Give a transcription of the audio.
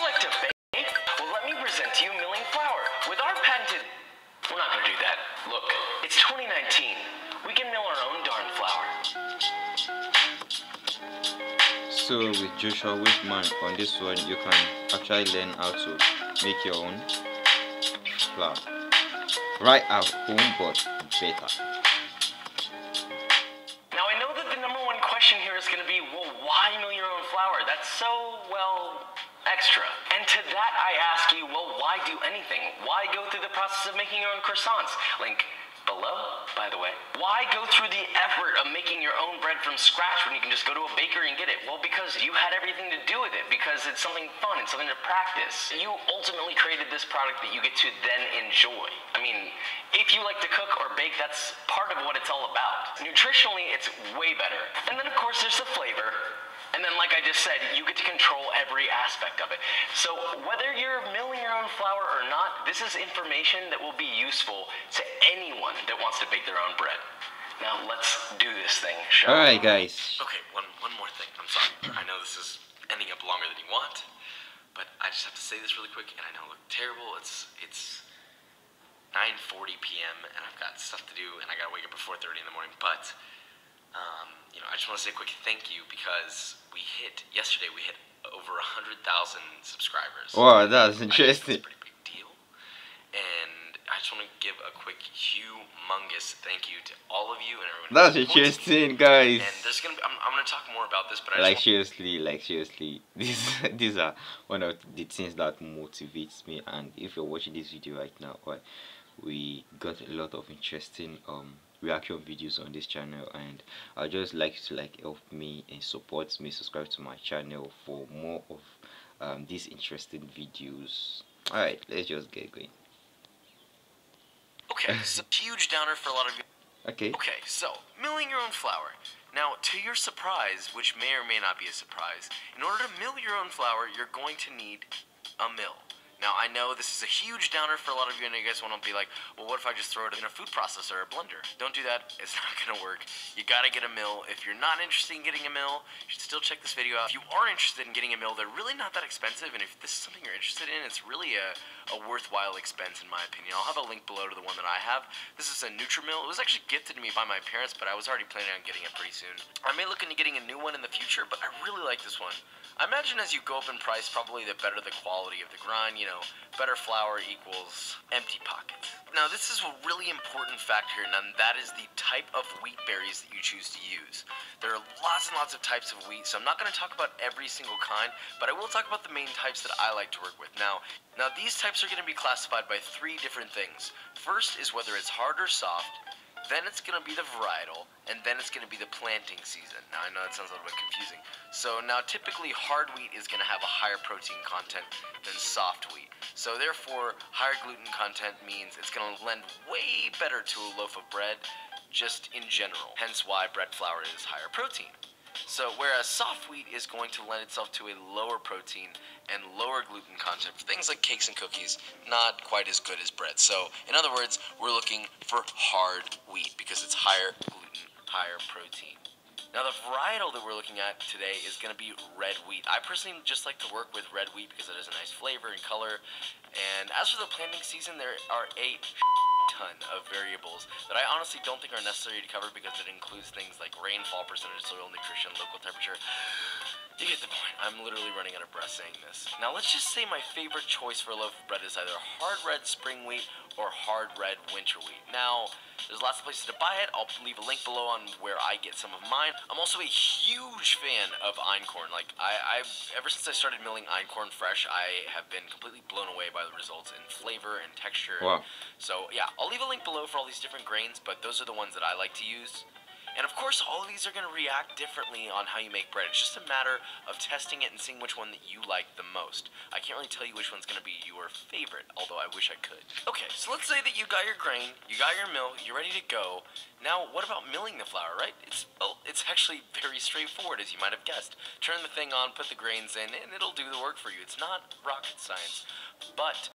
like to bake? Well, let me present to you milling flour with our patented... We're not going to do that. Look, it's 2019. We can mill our own darn flour. So with Joshua Weissman on this one, you can actually learn how to make your own flour right at home, but better. Now I know that the number one question here is going to be, well, why mill your own flour? That's so, well, extra. And to that I ask you, well, why do anything? Why go through the process of making your own croissants? Link below, by the way. Why go through the effort of making your own bread from scratch when you can just go to a bakery and get it? Well, because you had everything to do with it, because it's something fun, it's something to practice. You ultimately created this product that you get to then enjoy. I mean, if you like to cook or bake, that's part of what it's all about. Nutritionally, it's way better. And then, of course, there's the flavor. And then, like I just said, you get to control every aspect of it. So whether you're milling your own flour or not, this is information that will be useful to anyone that wants to bake their own bread. Now let's do this thing, shall we? Alright guys. Okay, one more thing. I'm sorry. I know this is ending up longer than you want, but I just have to say this really quick, and I know I look terrible. It's 9:40 p.m. and I've got stuff to do, and I gotta wake up at 4:30 in the morning, but you know, I just want to say a quick thank you because yesterday we hit over 100,000 subscribers. Wow, that's interesting. That's a pretty big deal. And I just want to give a quick, humongous thank you to all of you and everyone. That's interesting, guys. And there's gonna be, I'm gonna talk more about this, but seriously, these are one of the things that motivates me. And if you're watching this video right now, we got a lot of interesting reaction videos on this channel, and I'd just like you to help me and support me, subscribe to my channel for more of these interesting videos. Alright, let's just get going. Okay, so huge downer for a lot of you. Okay, so milling your own flour. Now, to your surprise, which may or may not be a surprise, in order to mill your own flour, you're going to need a mill. Now, I know this is a huge downer for a lot of you, and you guys want to be like, well, what if I just throw it in a food processor or a blender? Don't do that. It's not going to work. You got to get a mill. If you're not interested in getting a mill, you should still check this video out. If you are interested in getting a mill, they're really not that expensive, and if this is something you're interested in, it's really a worthwhile expense, in my opinion. I'll have a link below to the one that I have. This is a Nutrimill. It was actually gifted to me by my parents, but I was already planning on getting it pretty soon. I may look into getting a new one in the future, but I really like this one. I imagine as you go up in price, probably the better the quality of the grind, you know, better flour equals empty pockets. Now, this is a really important fact here, and that is the type of wheat berries that you choose to use. There are lots and lots of types of wheat, so I'm not going to talk about every single kind, but I will talk about the main types that I like to work with. Now these types are going to be classified by 3 different things. First is whether it's hard or soft. Then it's going to be the varietal, and then it's going to be the planting season. Now, I know that sounds a little bit confusing. So now, typically, hard wheat is going to have a higher protein content than soft wheat. So therefore, higher gluten content means it's going to lend way better to a loaf of bread, just in general. Hence why bread flour is higher protein. So whereas soft wheat is going to lend itself to a lower protein and lower gluten content for things like cakes and cookies, not quite as good as bread. So in other words, we're looking for hard wheat because it's higher gluten, higher protein. Now the varietal that we're looking at today is going to be red wheat. I personally just like to work with red wheat because it has a nice flavor and color. And as for the planting season, there are a ton of variables that I honestly don't think are necessary to cover because it includes things like rainfall percentage, soil nutrition, local temperature. You get the point. I'm literally running out of breath saying this. Now let's just say my favorite choice for a loaf of bread is either hard red spring wheat or hard red winter wheat. Now, there's lots of places to buy it. I'll leave a link below on where I get some of mine. I'm also a huge fan of einkorn. Like, I've ever since I started milling einkorn fresh, I have been completely blown away by the results in flavor and texture. wow. So yeah, I'll leave a link below for all these different grains, but those are the ones that I like to use. And of course, all of these are going to react differently on how you make bread. It's just a matter of testing it and seeing which one that you like the most. I can't really tell you which one's going to be your favorite, although I wish I could. Okay, so let's say that you got your grain, you got your mill, you're ready to go. Now, what about milling the flour, right? It's actually very straightforward, as you might have guessed. Turn the thing on, put the grains in, and it'll do the work for you. It's not rocket science, but